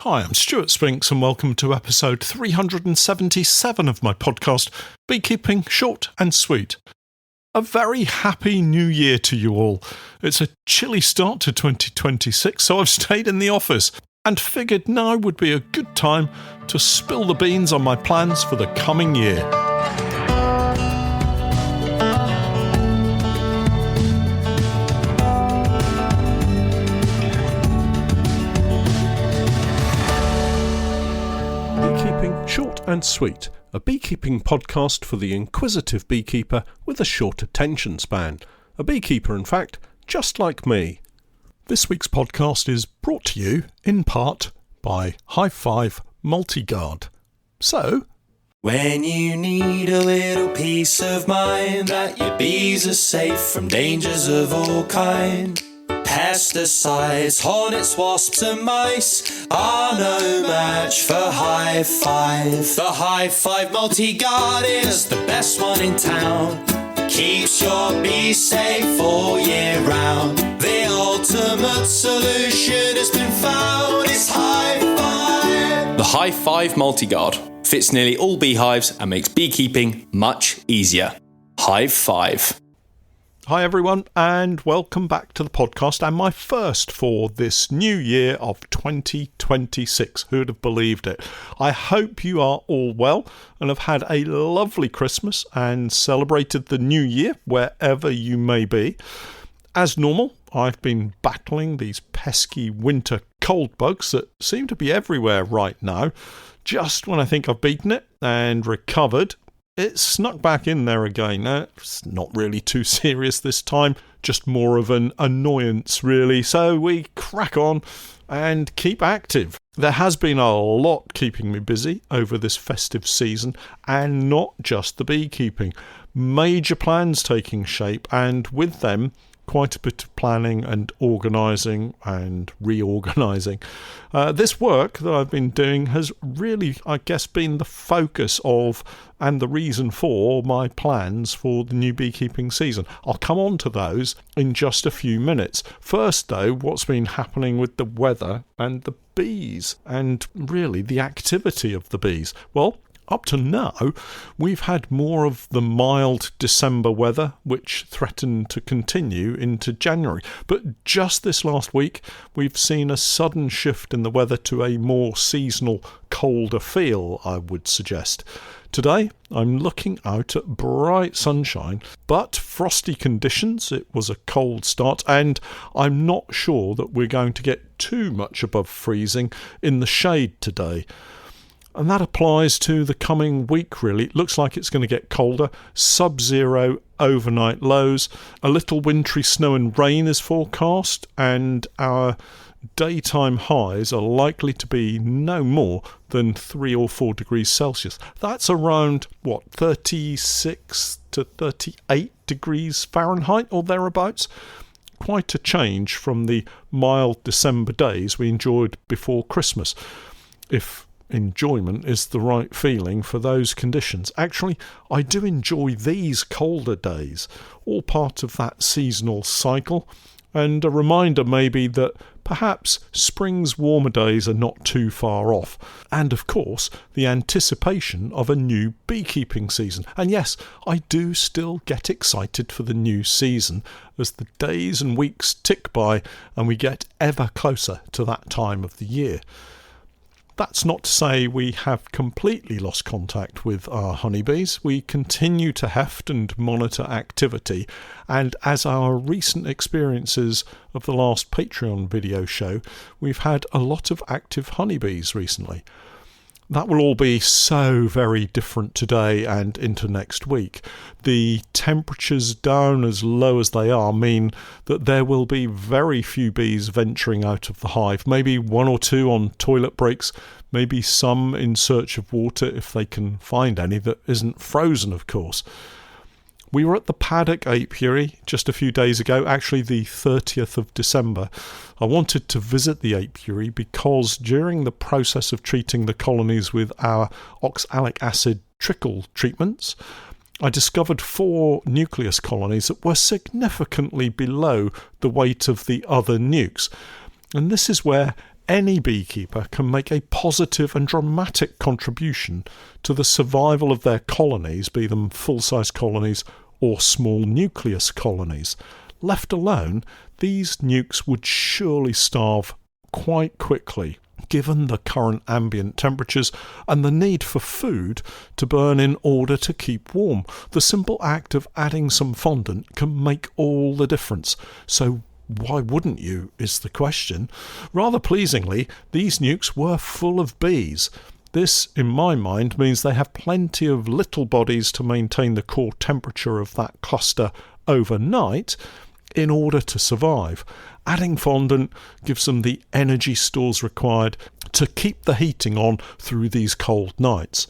Hi, I'm Stewart Spinks and welcome to episode 377 of my podcast, Beekeeping Short and Sweet. A very happy new year to you all. It's a chilly start to 2026, so I've stayed in the office and figured now would be a good time to spill the beans on my plans for the coming year. Short and Sweet, a beekeeping podcast for the inquisitive beekeeper with a short attention span. A beekeeper, in fact, just like me. This week's podcast is brought to you, in part, by High Five Multi-Guard. So, when you need a little peace of mind that your bees are safe from dangers of all kind, pesticides, hornets, wasps and mice are no match for High Five. The High Five Multi-Guard is the best one in town. Keeps your bees safe all year round. The ultimate solution has been found. It's High Five. The High Five Multi-Guard fits nearly all beehives and makes beekeeping much easier. High Five. Hi everyone, and welcome back to the podcast, and my first for this new year of 2026. Who'd have believed it? I hope you are all well and have had a lovely Christmas and celebrated the new year wherever you may be. As normal, I've been battling these pesky winter cold bugs that seem to be everywhere right now. Just when I think I've beaten it and recovered, it snuck back in there again. It's not really too serious this time, just more of an annoyance really. So we crack on and keep active. There has been a lot keeping me busy over this festive season, and not just the beekeeping. Major plans taking shape, and with them quite a bit of planning and organising and reorganising. This work that I've been doing has really, I guess, been the focus of and the reason for my plans for the new beekeeping season. I'll come on to those in just a few minutes. First, though, what's been happening with the weather and the bees, and really the activity of the bees? Well, up to now, we've had more of the mild December weather, which threatened to continue into January. But just this last week, we've seen a sudden shift in the weather to a more seasonal, colder feel, I would suggest. Today, I'm looking out at bright sunshine, but frosty conditions. It was a cold start, and I'm not sure that we're going to get too much above freezing in the shade today. And that applies to the coming week, really. It looks like it's going to get colder. Sub-zero overnight lows. A little wintry snow and rain is forecast. And our daytime highs are likely to be no more than 3 or 4 degrees Celsius. That's around, 36 to 38 degrees Fahrenheit or thereabouts. Quite a change from the mild December days we enjoyed before Christmas. If enjoyment is the right feeling for those conditions. Actually, I do enjoy these colder days, all part of that seasonal cycle, and a reminder maybe that perhaps spring's warmer days are not too far off, and of course the anticipation of a new beekeeping season. And yes, I do still get excited for the new season as the days and weeks tick by and we get ever closer to that time of the year. That's not to say we have completely lost contact with our honeybees. We continue to heft and monitor activity, and as our recent experiences of the last Patreon video show, we've had a lot of active honeybees recently. That will all be so very different today and into next week. The temperatures down as low as they are mean that there will be very few bees venturing out of the hive, maybe 1 or 2 on toilet breaks, maybe some in search of water if they can find any that isn't frozen, of course. We were at the Paddock Apiary just a few days ago, actually the 30th of December. I wanted to visit the apiary because during the process of treating the colonies with our oxalic acid trickle treatments, I discovered 4 nucleus colonies that were significantly below the weight of the other nukes. And this is where any beekeeper can make a positive and dramatic contribution to the survival of their colonies, be them full-size colonies or small nucleus colonies. Left alone, these nukes would surely starve quite quickly, given the current ambient temperatures and the need for food to burn in order to keep warm. The simple act of adding some fondant can make all the difference. So why wouldn't you, is the question. Rather pleasingly, these nukes were full of bees. This, in my mind, means they have plenty of little bodies to maintain the core temperature of that cluster overnight in order to survive. Adding fondant gives them the energy stores required to keep the heating on through these cold nights.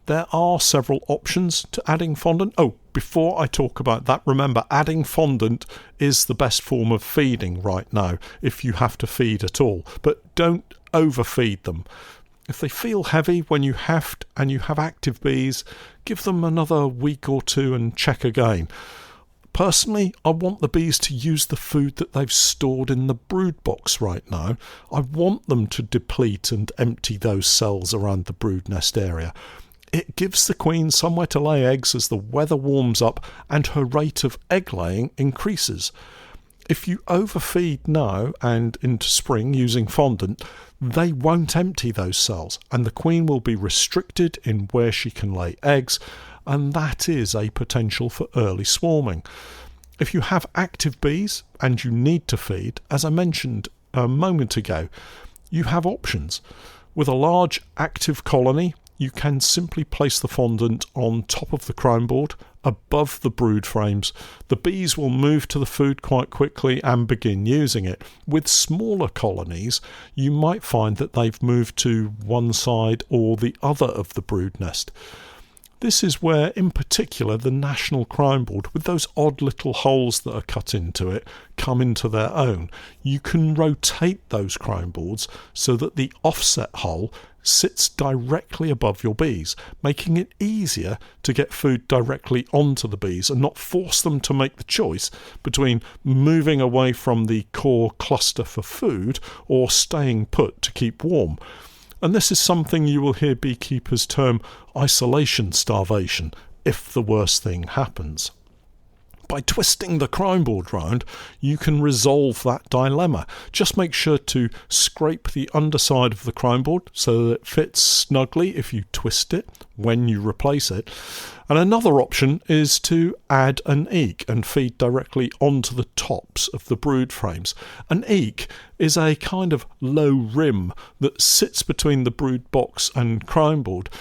There are several options to adding fondant. Oh, before I talk about that, remember, adding fondant is the best form of feeding right now, if you have to feed at all. But don't overfeed them. If they feel heavy when you heft and you have active bees, give them another week or two and check again. Personally, I want the bees to use the food that they've stored in the brood box right now. I want them to deplete and empty those cells around the brood nest area. It gives the queen somewhere to lay eggs as the weather warms up and her rate of egg laying increases. If you overfeed now and into spring using fondant, they won't empty those cells and the queen will be restricted in where she can lay eggs, and that is a potential for early swarming. If you have active bees and you need to feed, as I mentioned a moment ago, you have options. With a large active colony, you can simply place the fondant on top of the crown board, above the brood frames. The bees will move to the food quite quickly and begin using it. With smaller colonies, you might find that they've moved to one side or the other of the brood nest. This is where, in particular, the national crown board, with those odd little holes that are cut into it, come into their own. You can rotate those crown boards so that the offset hole sits directly above your bees, making it easier to get food directly onto the bees and not force them to make the choice between moving away from the core cluster for food or staying put to keep warm. And this is something you will hear beekeepers term isolation starvation, if the worst thing happens. By twisting the crown board round, you can resolve that dilemma. Just make sure to scrape the underside of the crown board so that it fits snugly if you twist it when you replace it. And another option is to add an eek and feed directly onto the tops of the brood frames. An eek is a kind of low rim that sits between the brood box and crown board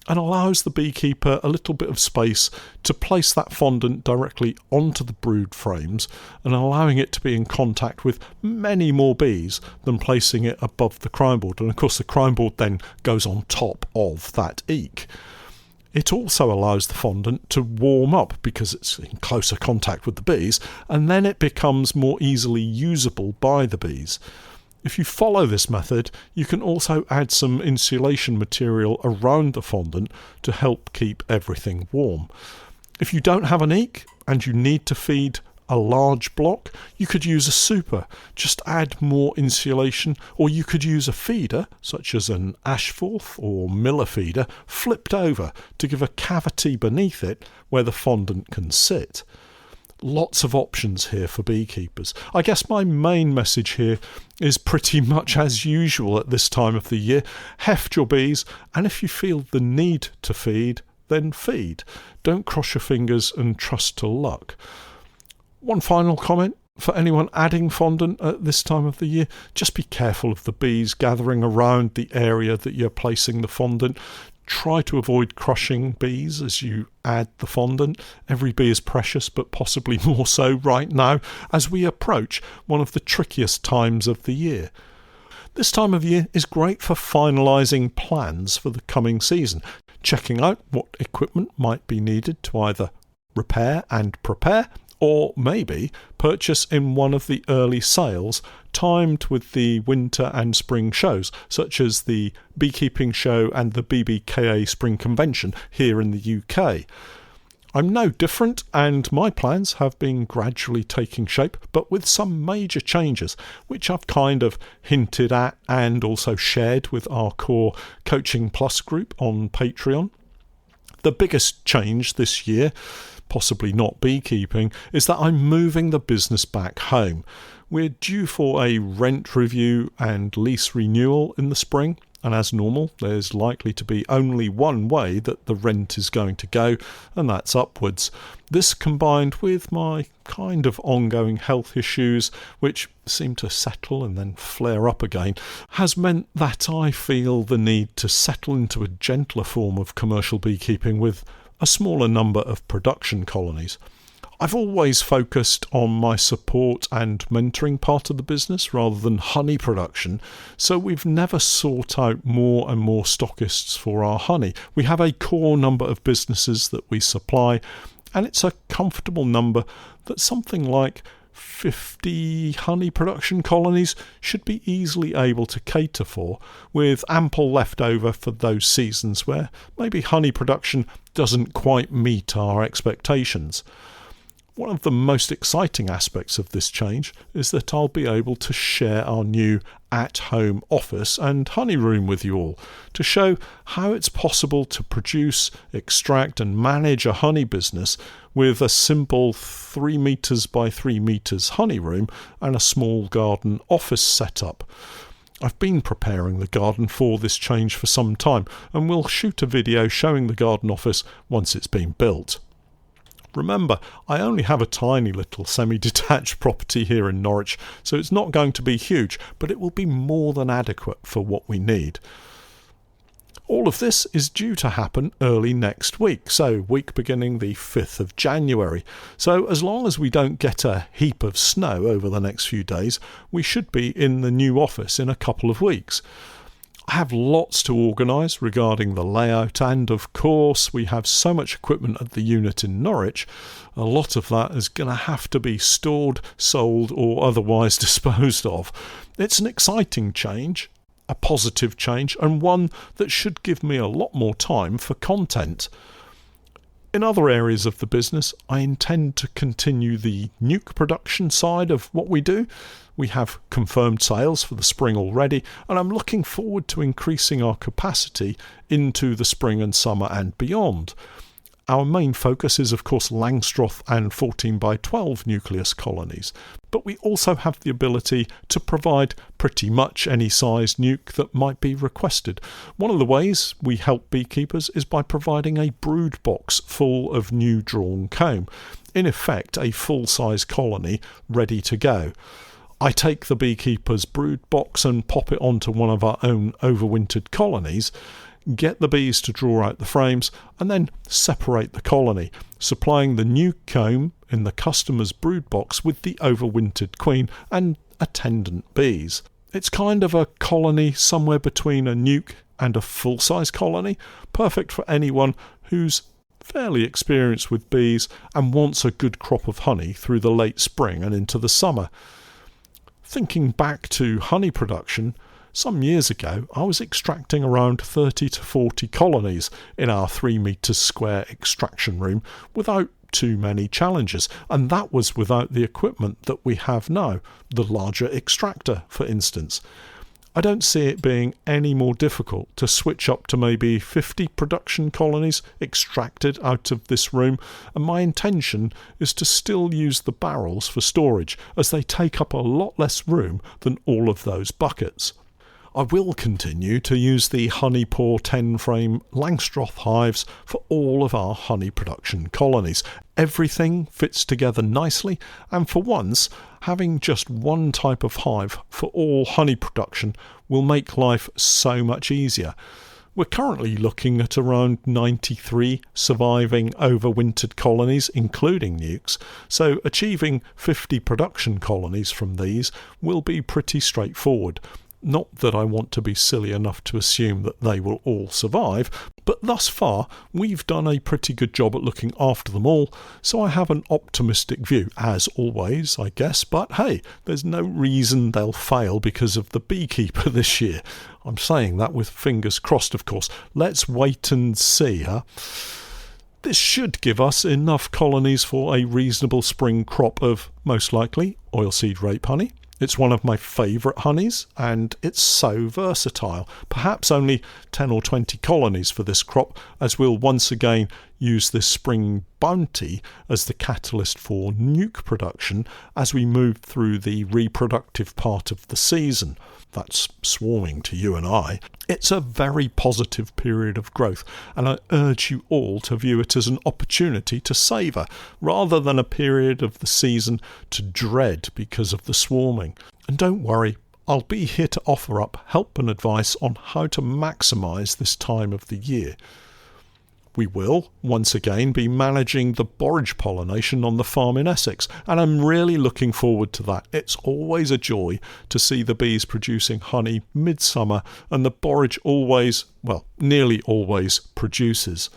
and allows the beekeeper a little bit of space to place that fondant directly onto the brood frames and allowing it to be in contact with many more bees than placing it above the crown board. And of course the crown board then goes on top of that eek. It also allows the fondant to warm up because it's in closer contact with the bees, and then it becomes more easily usable by the bees. If you follow this method, you can also add some insulation material around the fondant to help keep everything warm. If you don't have an eek and you need to feed a large block, you could use a super. Just add more insulation, or you could use a feeder, such as an Ashforth or Miller feeder, flipped over to give a cavity beneath it where the fondant can sit. Lots of options here for beekeepers. I guess my main message here is pretty much as usual at this time of the year. Heft your bees, and if you feel the need to feed, then feed. Don't cross your fingers and trust to luck. One final comment for anyone adding fondant at this time of the year: just be careful of the bees gathering around the area that you're placing the fondant. Try to avoid crushing bees as you add the fondant. Every bee is precious, but possibly more so right now as we approach one of the trickiest times of the year. This time of year is great for finalising plans for the coming season, checking out what equipment might be needed to either repair and prepare, or maybe purchase in one of the early sales timed with the winter and spring shows, such as the Beekeeping Show and the BBKA Spring Convention here in the UK. I'm no different, and my plans have been gradually taking shape, but with some major changes, which I've kind of hinted at and also shared with our core Coaching Plus group on Patreon. The biggest change this year, possibly not beekeeping, is that I'm moving the business back home. We're due for a rent review and lease renewal in the spring, and as normal, there's likely to be only one way that the rent is going to go, and that's upwards. This, combined with my kind of ongoing health issues, which seem to settle and then flare up again, has meant that I feel the need to settle into a gentler form of commercial beekeeping with a smaller number of production colonies. I've always focused on my support and mentoring part of the business rather than honey production, so we've never sought out more and more stockists for our honey. We have a core number of businesses that we supply, and it's a comfortable number that something like 50 honey production colonies should be easily able to cater for, with ample left over for those seasons where maybe honey production doesn't quite meet our expectations. One of the most exciting aspects of this change is that I'll be able to share our new at-home office and honey room with you all to show how it's possible to produce, extract and manage a honey business with a simple 3 meters by 3 meters honey room and a small garden office setup. I've been preparing the garden for this change for some time, and we'll shoot a video showing the garden office once it's been built. Remember, I only have a tiny little semi-detached property here in Norwich, so it's not going to be huge, but it will be more than adequate for what we need. All of this is due to happen early next week, so week beginning the 5th of January. So as long as we don't get a heap of snow over the next few days, we should be in the new office in a couple of weeks. I have lots to organise regarding the layout, and of course we have so much equipment at the unit in Norwich, a lot of that is going to have to be stored, sold or otherwise disposed of. It's an exciting change, a positive change, and one that should give me a lot more time for content. In other areas of the business, I intend to continue the nuke production side of what we do. We have confirmed sales for the spring already, and I'm looking forward to increasing our capacity into the spring and summer and beyond. Our main focus is, of course, Langstroth and 14 by 12 nucleus colonies, but we also have the ability to provide pretty much any size nuke that might be requested. One of the ways we help beekeepers is by providing a brood box full of new drawn comb, in effect a full-size colony ready to go. I take the beekeeper's brood box and pop it onto one of our own overwintered colonies, get the bees to draw out the frames, and then separate the colony, supplying the new comb in the customer's brood box with the overwintered queen and attendant bees. It's kind of a colony somewhere between a nuke and a full-size colony, perfect for anyone who's fairly experienced with bees and wants a good crop of honey through the late spring and into the summer. Thinking back to honey production, some years ago I was extracting around 30 to 40 colonies in our 3 meters square extraction room without too many challenges, and that was without the equipment that we have now, the larger extractor for instance. I don't see it being any more difficult to switch up to maybe 50 production colonies extracted out of this room, and my intention is to still use the barrels for storage, as they take up a lot less room than all of those buckets. I will continue to use the Honey Pour 10-frame Langstroth hives for all of our honey production colonies. Everything fits together nicely, and for once, having just one type of hive for all honey production will make life so much easier. We're currently looking at around 93 surviving overwintered colonies, including nukes, so achieving 50 production colonies from these will be pretty straightforward. Not that I want to be silly enough to assume that they will all survive, but thus far we've done a pretty good job at looking after them all, so I have an optimistic view, as always, I guess, but hey, there's no reason they'll fail because of the beekeeper this year. I'm saying that with fingers crossed, of course. Let's wait and see, huh? This should give us enough colonies for a reasonable spring crop of, most likely, oilseed rape honey. It's one of my favourite honeys, and it's so versatile. Perhaps only 10 or 20 colonies for this crop, as we'll once again use this spring bounty as the catalyst for nuke production as we move through the reproductive part of the season. That's swarming to you and I. It's a very positive period of growth, and I urge you all to view it as an opportunity to savour, rather than a period of the season to dread because of the swarming. And don't worry, I'll be here to offer up help and advice on how to maximise this time of the year. We will, once again, be managing the borage pollination on the farm in Essex, and I'm really looking forward to that. It's always a joy to see the bees producing honey midsummer, and the borage always, well, nearly always produces.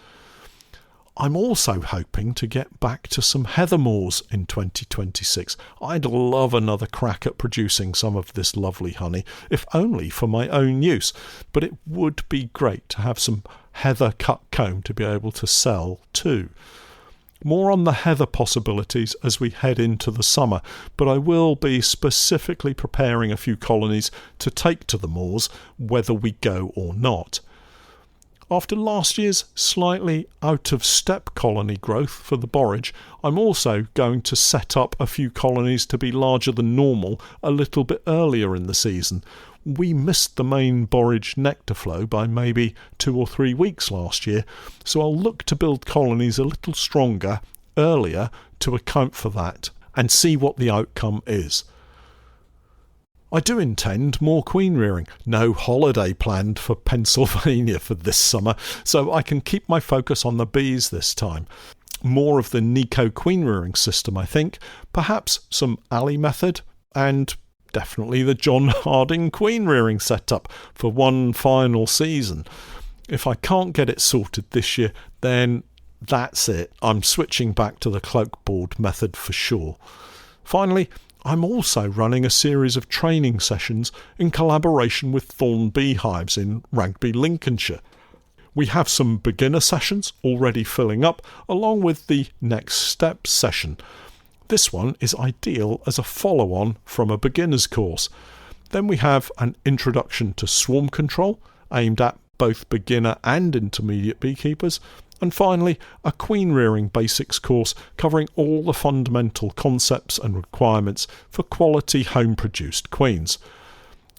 I'm also hoping to get back to some heather moors in 2026. I'd love another crack at producing some of this lovely honey, if only for my own use, but it would be great to have some heather cut comb to be able to sell too. More on the heather possibilities as we head into the summer, but I will be specifically preparing a few colonies to take to the moors, whether we go or not. After last year's slightly out-of-step colony growth for the borage, I'm also going to set up a few colonies to be larger than normal a little bit earlier in the season. We missed the main borage nectar flow by maybe 2 or 3 weeks last year, so I'll look to build colonies a little stronger earlier to account for that and see what the outcome is. I do intend more queen rearing. No holiday planned for Pennsylvania for this summer, so I can keep my focus on the bees this time. More of the Nico queen rearing system, I think, perhaps some alley method, and definitely the John Harding queen rearing setup for one final season. If I can't get it sorted this year, then that's it. I'm switching back to the cloak board method for sure. Finally, I'm also running a series of training sessions in collaboration with Thorn Beehives in Rugby, Lincolnshire. We have some beginner sessions already filling up, along with the next steps session. This one is ideal as a follow-on from a beginner's course. Then we have an introduction to swarm control, aimed at both beginner and intermediate beekeepers. And finally, a queen rearing basics course covering all the fundamental concepts and requirements for quality home-produced queens.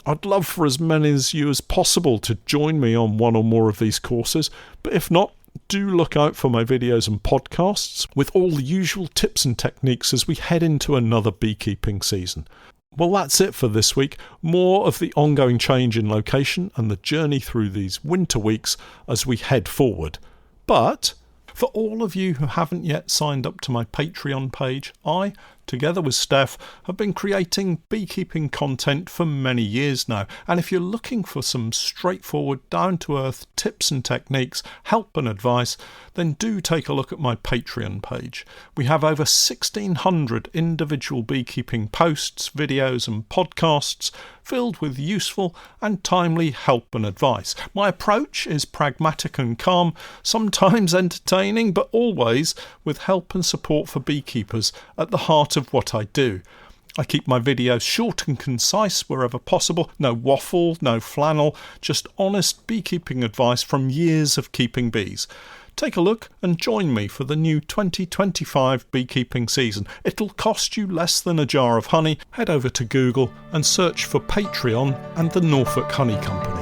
I'd love for as many of you as possible to join me on one or more of these courses, but if not, do look out for my videos and podcasts with all the usual tips and techniques as we head into another beekeeping season. Well, that's it for this week. More of the ongoing change in location and the journey through these winter weeks as we head forward. But for all of you who haven't yet signed up to my Patreon page, I, together with Steph, have been creating beekeeping content for many years now. And if you're looking for some straightforward, down-to-earth tips and techniques, help and advice, then do take a look at my Patreon page. We have over 1,600 individual beekeeping posts, videos and podcasts filled with useful and timely help and advice. My approach is pragmatic and calm, sometimes entertaining, but always with help and support for beekeepers at the heart of what I do. I keep my videos short and concise wherever possible. No waffle, no flannel, just honest beekeeping advice from years of keeping bees. Take a look and join me for the new 2025 beekeeping season. It'll cost you less than a jar of honey. Head over to Google and search for Patreon and the Norfolk Honey Company.